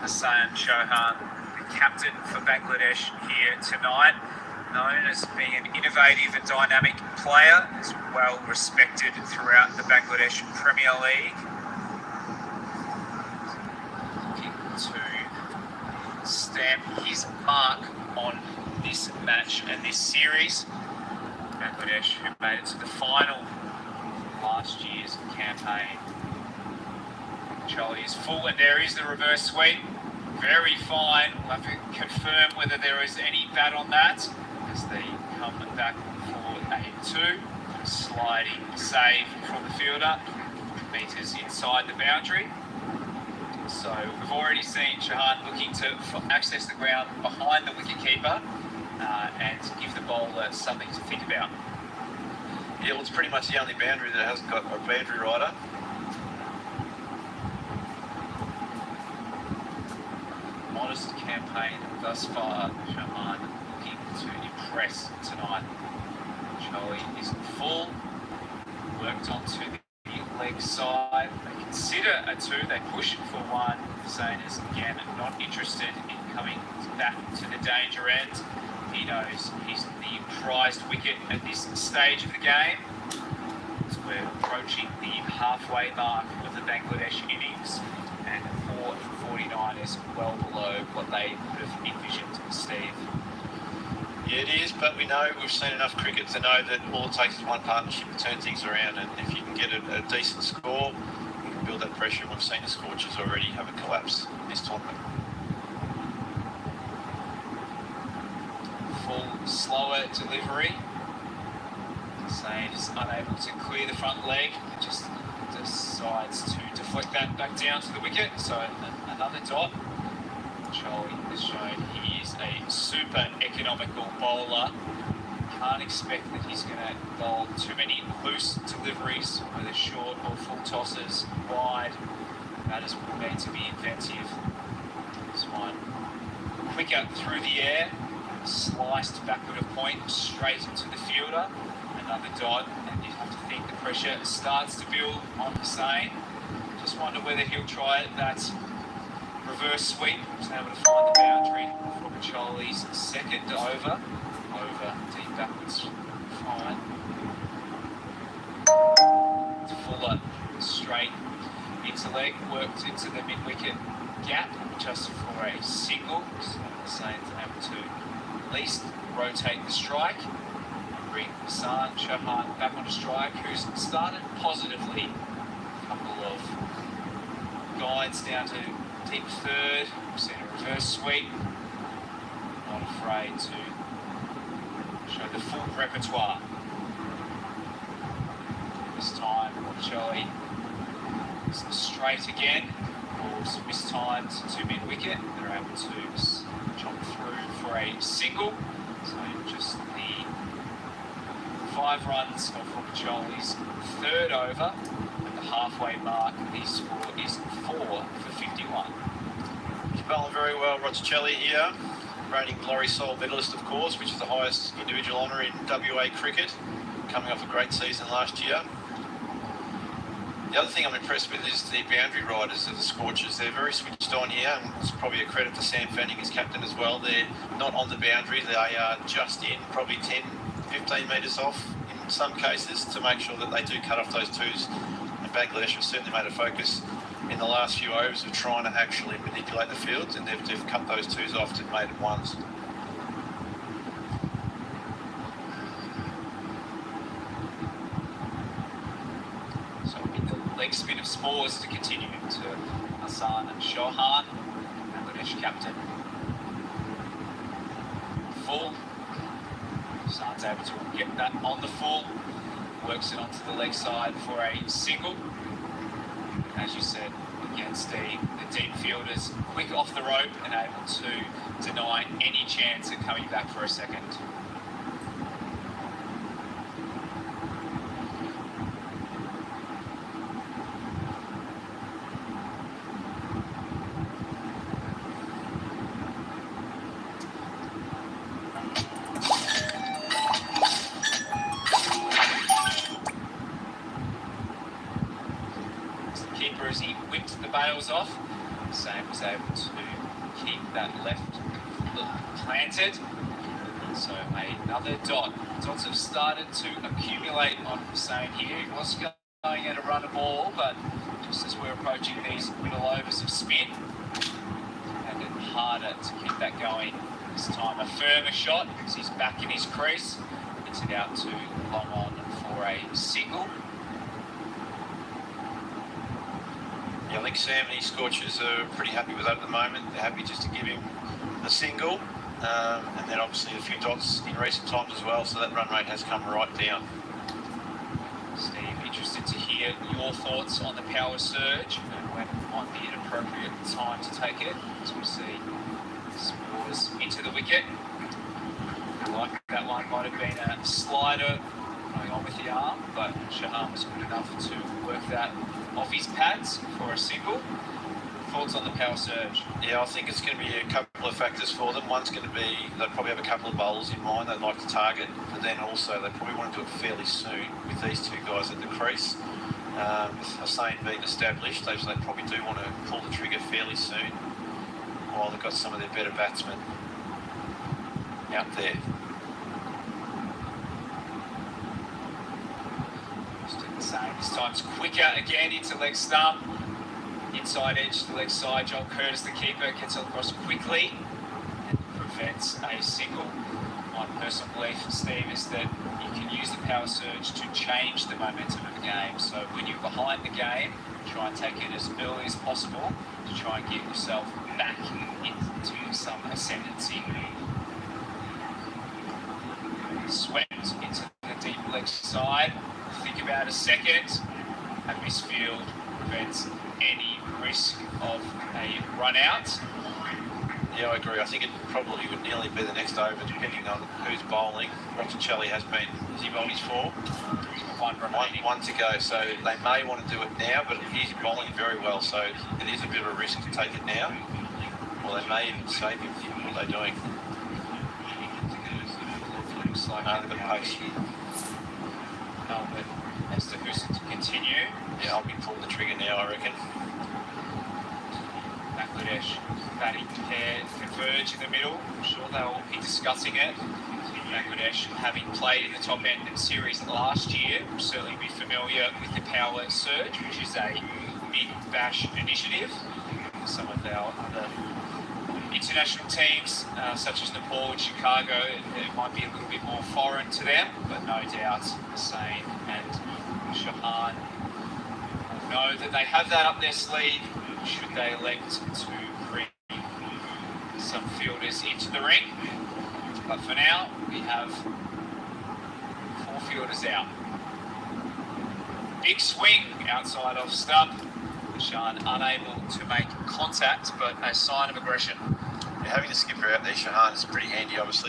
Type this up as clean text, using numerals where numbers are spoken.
Hassan Chauhan, the captain for Bangladesh here tonight, known as being an innovative and dynamic player, is well respected throughout the Bangladesh Premier League. Looking to stamp his mark on this match and this series. Bangladesh, who made it to the final last year's campaign. Charlie is full, and there is the reverse sweep. Very fine. We'll have to confirm whether there is any bat on that as they come back for a 2. Sliding save from the fielder, meters inside the boundary. So we've already seen Chauhan looking to access the ground behind the wicketkeeper and give the bowler something to think about. Yeah, well, it's pretty much the only boundary that hasn't got a boundary rider. Modest campaign thus far. Chauhan looking to impress tonight. Charlie is full. Worked onto the leg side. They consider a 2. They push for 1. Hussain is again not interested in coming back to the danger end. He knows he's the prized wicket at this stage of the game. So we're approaching the halfway mark of the Bangladesh innings, and 4:49 is well below what they would have envisioned, Steve. Yeah, it is, but we've seen enough cricket to know that all it takes is one partnership to turn things around, and if you can get a decent score, you can build that pressure, and we've seen the Scorchers already have a collapse in this tournament. Full, slower delivery. Hussain is unable to clear the front leg, just decides to deflect that back down to the wicket, so another dot. Charlie has shown he is a super economical bowler. Can't expect that he's going to bowl too many loose deliveries, whether short or full tosses, wide. Batters will need to be inventive. This one quicker through the air, sliced backward of point, straight into the fielder. Another dot, and you have to think the pressure starts to build on Hussain. Just wonder whether he'll try that reverse sweep. He's able to find the boundary for Charlie's second over. Deep backwards, fine. Fuller, straight into leg, worked into the mid-wicket gap just for a single. So Hussein's able to at least rotate the strike. Bring Hassan Chauhan back on a strike, who's started positively. A couple of guides down to deep third. We've seen a reverse sweep. Not afraid to show the full repertoire. This time, Charlie is straight again. Balls mistimed to mid-wicket. They're able to jump through for a single. So just the 5 runs of Charlie's third over. At the halfway mark, the score is 4 for 51. He's bowling very well, Roger here. Reigning Laurie Sole medalist, of course, which is the highest individual honour in WA cricket, coming off a great season last year. The other thing I'm impressed with is the boundary riders of the Scorchers. They're very switched on here, and it's probably a credit to Sam Fanning as captain as well. They're not on the boundary, they are just in, probably 10, 15 metres off in some cases, to make sure that they do cut off those 2s. And Bangladesh have certainly made a focus in the last few overs of trying to actually manipulate the fields, and they've cut those 2s off and made it 1s. Leg spin of spores to continue to Hassan Chauhan, Bangladesh captain. Full. Hassan's able to get that on the full. Works it onto the leg side for a single. As you said, against the deep fielders, quick off the rope and able to deny any chance of coming back for a second. As he whipped the bails off, Hussain was able to keep that left foot planted. So another dot. Dots have started to accumulate on Hussain here. He was going at a run of ball, but just as we're approaching these middle overs of spin, and it harder to keep that going. This time a firmer shot as he's back in his crease. Gets it out to long on for a single. Yeah, I think Sam and his Scorchers are pretty happy with that at the moment. They're happy just to give him a single, and then obviously a few dots in recent times as well, so that run rate has come right down. Steve, interested to hear your thoughts on the power surge and when might be an appropriate time to take it, as we see scores into the wicket. I like that one, might have been a slider going on with the arm, but Shahan was good enough to work that off his pads for a single. Thoughts on the power surge? Yeah, I think it's going to be a couple of factors for them. One's going to be they'll probably have a couple of bowlers in mind they'd like to target, but then also they probably want to do it fairly soon with these two guys at the crease. With Hussain being established, they probably do want to pull the trigger fairly soon while they've got some of their better batsmen out there. This time's quicker again into leg stump. Inside edge to the leg side. Joel Curtis, the keeper, gets it across quickly and prevents a single. My personal belief, Steve, is that you can use the power surge to change the momentum of the game. So when you're behind the game, try and take it as early as possible to try and get yourself back into some ascendancy. Swept into the deep leg side. Think about a second, and this field prevents any risk of a run out. Yeah, I agree. I think it probably would nearly be the next over, depending on who's bowling. Rochincelli has he bowled his four? One to go, so they may want to do it now, but he's bowling very well, so it is a bit of a risk to take it now. Or they may even save him. What are they doing? Looks like the pace. But Esther Hussain to continue. Yeah, I'll be pulling the trigger now, I reckon. Bangladesh batting pair converge in the middle. I'm sure they'll be discussing it. Bangladesh, having played in the top end of the series last year, will certainly be familiar with the power surge, which is a big bash initiative. Some of our other international teams, such as Nepal and Chicago, it might be a little bit more foreign to them, but no doubt Hussain and Shahan will know that they have that up their sleeve should they elect to bring some fielders into the ring. But for now, we have 4 fielders out. Big swing outside off stump. Shahan unable to make contact, but a sign of aggression. Yeah, having the skipper out there, Shahan, is pretty handy, obviously.